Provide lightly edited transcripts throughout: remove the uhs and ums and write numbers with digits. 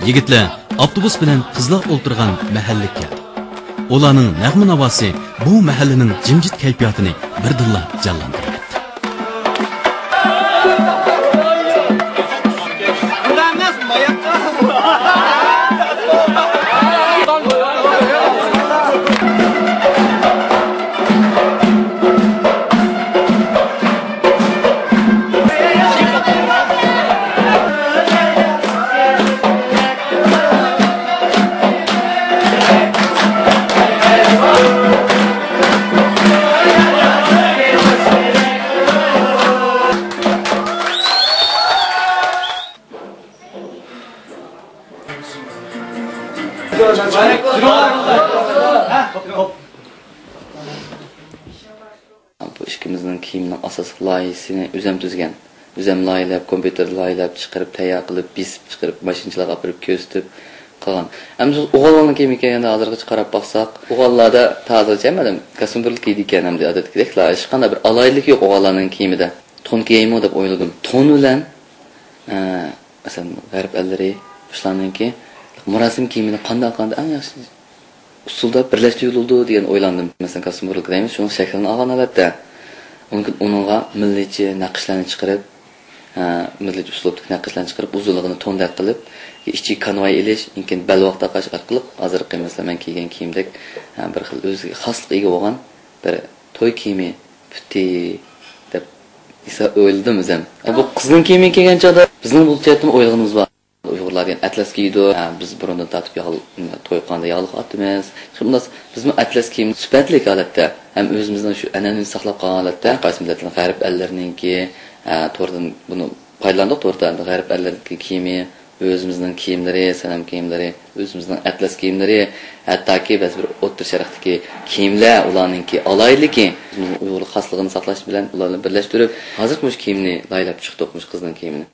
Yigitlar avtobus bilan qizlar o'ltirgan mahallaga keldi. Ularning nag'ma navosi bu mahallaning jimjit kayfiyatini birdilla jonlantirdi. Bu ishimizning kiyimning asosiy loyihasini o'zim tuzgan. O'zim loyilab, kompyuter loyilab chiqarib, tayyor qilib, bisib chiqarib, mashinchilarga olib berib ko'rsatib qilgan. Endi o'g'illarning kiyimiga endi hozirgacha qarab baqsaq, o'g'illarda ta'zircha emas, kostyumlik kiydi ekan, endi odatdagidek hech qanday bir alaylik yo'q o'g'illarning kiyimida. Ton kiyimi deb o'yladim. Ton bilan masalan, g'arb ellari shularningki murosim kiyimini qanday eng yaxshi usulda birlashtirildi degan o'ylandim. Masalan, kostyumlik deymiz, shuning shaklini olgan albatta. Mumkin uningga milliy naqshlarni chiqarib, milliy uslubdagi naqshlarni chiqarib, uzunligini tonda qilib, ichki kanvoy elish, mumkin balvoq taqash orqali hozirgi masalan men kiygan kiyimdek bir xil o'ziga xoslik ega bo'lgan bir to'y kiyimi puti deb esa o'yladim o'zim. Bu qizning kiyimi kiygan chog'da bizning bu jihatdan o'ylaganimiz bor. Uyg'urlar degan atlas kiydi, biz burundan tatib to'y qanda yog'liq otimiz. Shunday bizmi atlas kiyim sifatli holatda ham o'zimizning shu an'anani saqlab qolgan holatda qaysi millatlar g'arb ellarininki to'rdan buni foydalandik, to'rdan g'arb ellarininki kiyimi, o'zimizning kiyimlari, sanam kiyimlari, o'zimizning atlas kiyimlari, hattoki biz bir o'ttir sharqdagi kiyimlar ularningki alayligi, Uyg'ur xosligini saqlash bilan ularni birlashtirib, hozir mush kiyimni laylab chiqdik, mush qizning kiyimini.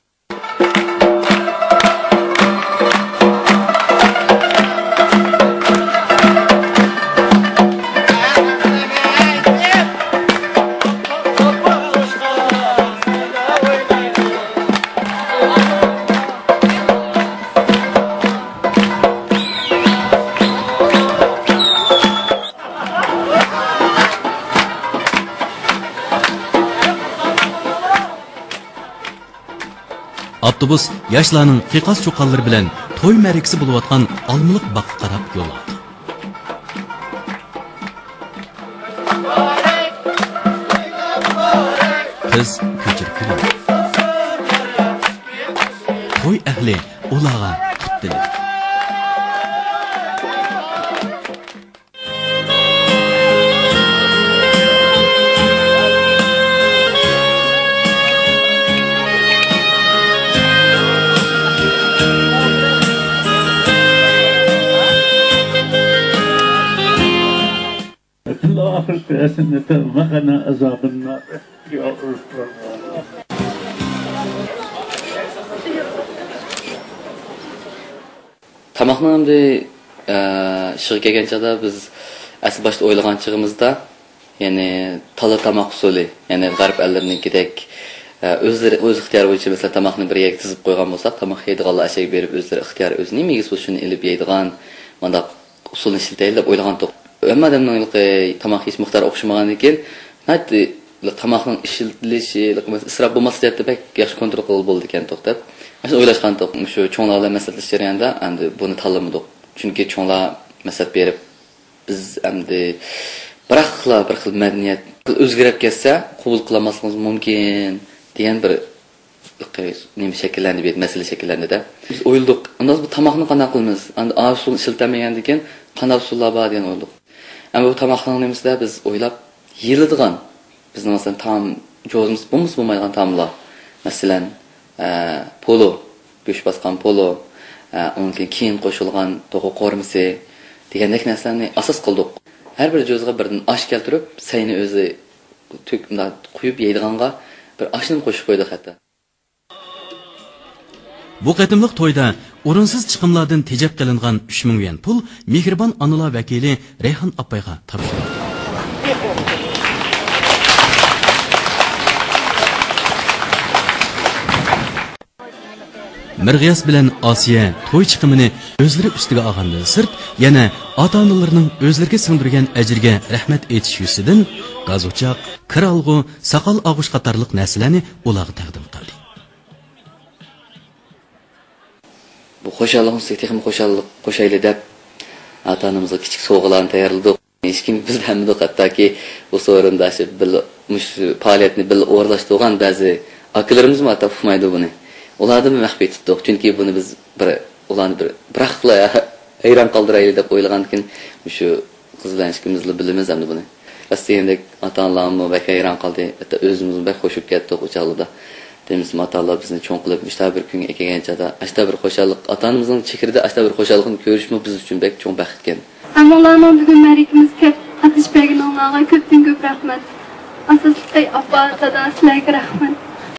Avtobus yoshlarning qiqas cho'qonlari bilan to'y ma'rikasi bo'layotgan olmiliq baqqa qarab yo'l oldi. Qiz ko'chirib keldi. To'y ahli ularga qutdi. مخنا عذاب النار يا الله. Tamaqni endi ishga kelgan chog'da biz asl boshda o'ylagan chog'imizda, ya'ni tala tamoq usuli, ya'ni g'arb ellarinikidek o'zlari o'z ixtiyori bo'yicha masalan tamoqni bir yerga tizib qo'ygan bo'lsak, tamoq yeydiganlar ashak berib o'zlari ixtiyori o'zining megiz shuni ilib yeydigan, mana usulni ishlataylik deb o'ylagan to'q. Amma adamning tamoq yeyish miqdori o'xshamagandan keyin, natli tamoqning ishlatilishi, isrof bo'lmaslik deb pek yaxshi kontrol qilib bo'ldi ekan to'xtab. Mana o'ylashgan to'q. Shu cho'nglarlar maslahat jarayonida endi buni tanlamadik. Chunki cho'nglar maslahat berib biz endi bir xil madaniyat o'zgarib ketsa, qabul qilmasligimiz mumkin degan bir nima shakllanib ketdi, masala shakllanadi-da. Biz o'yladik, unda bu tamoqni qanday qilamiz? Endi usul ishlatmagandan keyin qanday usullar bor degan o'yladik. Ama bu tamoqning nimasida biz o'ylab yeyiladigan bizning masalan taom jo'zimiz bo'lmaydigan taomlar. Masalan, polo, go'sht bosgan polo, unga keyin qo'shilgan to'g'ri qo'rmisi degandek narsalarni asos qildik. Har bir jo'zga birdan osh keltirib, sayni o'zi quyib yeydiganga bir oshni qo'shib qo'ydik hatto. Bu qatimliq to'yda o'rinsiz chiqimlardan tejab qilingan 3000 yuan pul Mehribon onalar vakili Rayhon opayga topshirildi. Mirg'iyas bilan Osiya to'y chiqimini o'zlari ustiga olgandan sirt, yana ota-onalarining o'zlariga singdirgan ajriga rahmat aytish yusidan gazochaq, kir olg'u, saqal og'ish qatorliq narsalarni ularga taqdim qildi. Bu xo'shallig'imizga texnik xo'shallik qo'shayli deb ota-onamizga kichik sovg'alarni tayyorladik. Hech kim biz hamda hattoki bu so'rindashi bil mush faoliyatni bil o'rlashtirgan ba'zi akalarimiz mata uqmaydi buni. Ularni maxfiy tutdik, chunki buni biz ularni biraqla hayron qoldiraylik deb o'ylagankin, shu qizlanishimizni bilamiz hamda buni. Aslida ota-onalarimiz va hayron qoldi, hatto o'zimiz ham qo'shib ketdik o'chaqlarda. Demiz matalar bizni cho'ng qilib, ishta bir kunga kelganchada, ashta bir xo'shalik, ota-onamizning chekrida ashta bir xo'shalikni ko'rishmi biz uchun bek cho'ng baxtken. Ammolarning bugun marikimizga qatnashib berganlarga ko'pdan ko'p rahmat. Asosli apa, dada, sizlarga rahmat.